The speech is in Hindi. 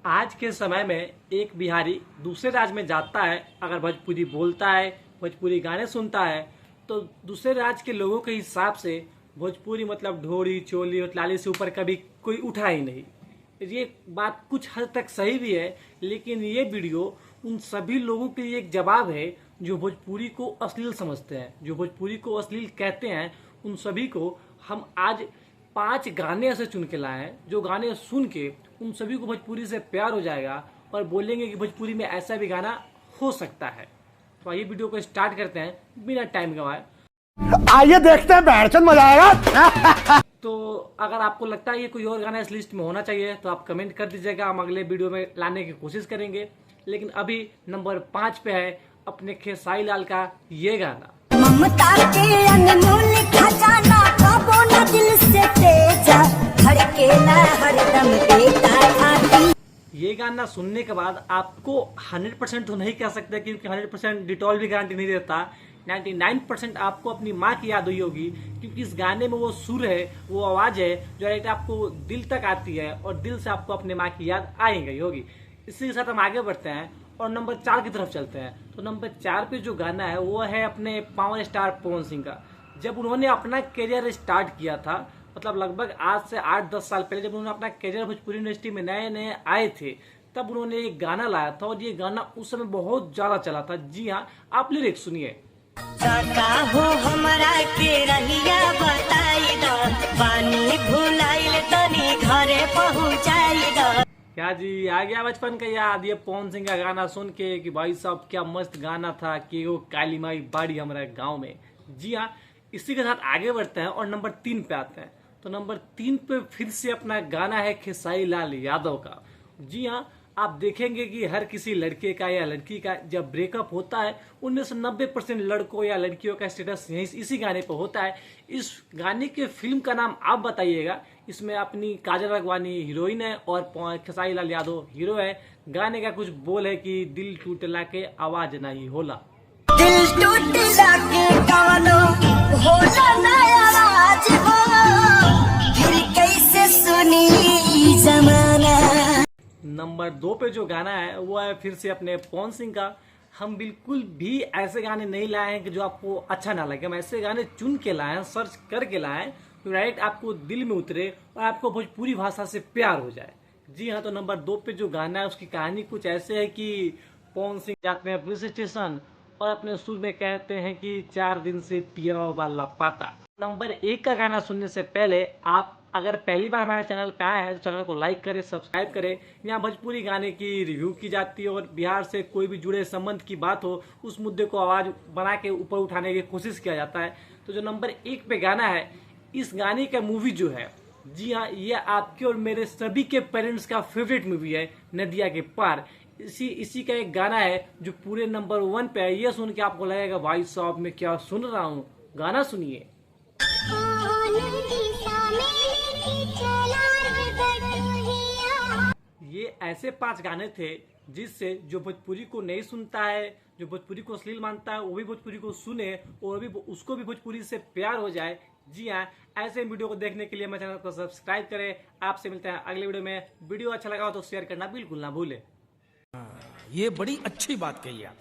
आज के समय में एक बिहारी दूसरे राज्य में जाता है, अगर भोजपुरी बोलता है, भोजपुरी गाने सुनता है, तो दूसरे राज्य के लोगों के हिसाब से भोजपुरी मतलब ढोरी चोली और लाली से ऊपर कभी कोई उठा ही नहीं। ये बात कुछ हद तक सही भी है, लेकिन ये वीडियो उन सभी लोगों के लिए एक जवाब है जो भोजपुरी को अश्लील समझते हैं, जो भोजपुरी को अश्लील कहते हैं। उन सभी को हम आज 5 गाने ऐसे चुन के लाए हैं जो गाने सुन के उन सभी को भोजपुरी से प्यार हो जाएगा और बोलेंगे कि भोजपुरी में ऐसा भी गाना हो सकता है। तो आइए वीडियो को स्टार्ट करते हैं बिना टाइम गवाए। आइए देखते हैं, बैठचंद मजा आएगा। तो अगर आपको लगता है ये कोई और गाना इस लिस्ट में होना चाहिए तो आप कमेंट कर दीजिएगा, हम अगले वीडियो में लाने की कोशिश करेंगे। लेकिन अभी नंबर 5 पे है अपने खेसारी लाल का ये गाना। ममता के अनमोल खजाना कबो न दिल से तेजा धड़केला हरदम देता था। ये गाना सुनने के बाद आपको 100% तो नहीं कह सकते, क्योंकि 100% डिटॉल भी गारंटी नहीं देता। 99% आपको अपनी माँ की याद हुई होगी, क्योंकि इस गाने में वो सुर है, वो आवाज है जो डायरेक्ट आपको दिल तक आती है और दिल से आपको अपने माँ की याद आई गई होगी। इसी के साथ हम आगे बढ़ते हैं और नंबर 4 की तरफ चलते हैं। तो नंबर 4 पे जो गाना है वो है अपने पावर स्टार पवन सिंह का। जब उन्होंने अपना करियर स्टार्ट किया था, मतलब लगभग आज से 8-10 साल पहले, जब उन्होंने अपना करियर भोजपुरी इंडस्ट्री में नए नए आए थे, तब उन्होंने एक गाना लाया था और ये गाना उस समय बहुत ज्यादा चला था। जी हाँ, आप लिरिक्स सुनिए। हो हमरा के रहिया बताई दो, पानी भुलाइल तनी घरे पहुंचाई दो। क्या जी, आ गया बचपन का याद ये पवन सिंह का गाना सुन के कि भाई साहब क्या मस्त गाना था कि वो काली माई बाड़ी हमारे गांव में। जी हाँ, इसी के साथ आगे बढ़ते हैं और नंबर 3 पे आते हैं। तो नंबर 3 पे फिर से अपना गाना है खेसारी लाल यादव का। जी हाँ, आप देखेंगे कि हर किसी लड़के का या लड़की का जब ब्रेकअप होता है, उनमें से 90% लड़कों या लड़कियों का स्टेटस यही इसी गाने पर होता है। इस गाने के फिल्म का नाम आप बताइएगा। इसमें अपनी काजल राघवानी हीरोइन है और खेसारी लाल यादव हीरो है। गाने का कुछ बोल है कि दिल टूटला के आवाज नहीं होला, दिल टूटला के गानो होला ना आवाज हो, फिर कैसे सुनी जमाना। नंबर 2 पे जो गाना है वो है फिर से अपने पवन सिंह का। हम बिल्कुल भी ऐसे गाने नहीं लाए हैं कि जो आपको अच्छा ना लगे, हम ऐसे गाने चुन के लाए हैं, सर्च करके लाए हैं, तो राइट आपको दिल में उतरे और आपको भोजपुरी भाषा से प्यार हो जाए। जी हाँ, तो नंबर 2 पे जो गाना है उसकी कहानी कुछ ऐसे है कि पवन सिंह जाते हैं पुलिस स्टेशन और अपने सुर में कहते हैं कि 4 दिन से पिया वाला पाता। नंबर 1 का गाना सुनने से पहले आप अगर पहली बार हमारे चैनल पे आए हैं तो चैनल को लाइक करें, सब्सक्राइब करें। यहाँ भोजपुरी गाने की रिव्यू की जाती है और बिहार से कोई भी जुड़े संबंध की बात हो उस मुद्दे को आवाज बना के ऊपर उठाने की कोशिश किया जाता है। तो जो नंबर 1 पे गाना है, इस गाने का मूवी जो है, जी हाँ, ये आपके और मेरे सभी के पेरेंट्स का फेवरेट मूवी है, नदिया के पार। इसी का एक गाना है जो पूरे नंबर 1 पे है। ये सुन के आपको लगेगा भाई साहब मैं क्या सुन रहा हूँ। गाना सुनिए। ये ऐसे 5 गाने थे जिससे जो भोजपुरी को नहीं सुनता है, जो भोजपुरी को अश्लील मानता है, वो भी भोजपुरी को सुने और भी उसको भी भोजपुरी से प्यार हो जाए। जी हाँ, ऐसे वीडियो को देखने के लिए मेरे चैनल को सब्सक्राइब करें। आपसे मिलते हैं अगले वीडियो में। वीडियो अच्छा लगा हो तो शेयर करना बिल्कुल ना भूलें। ये बड़ी अच्छी बात कही आप।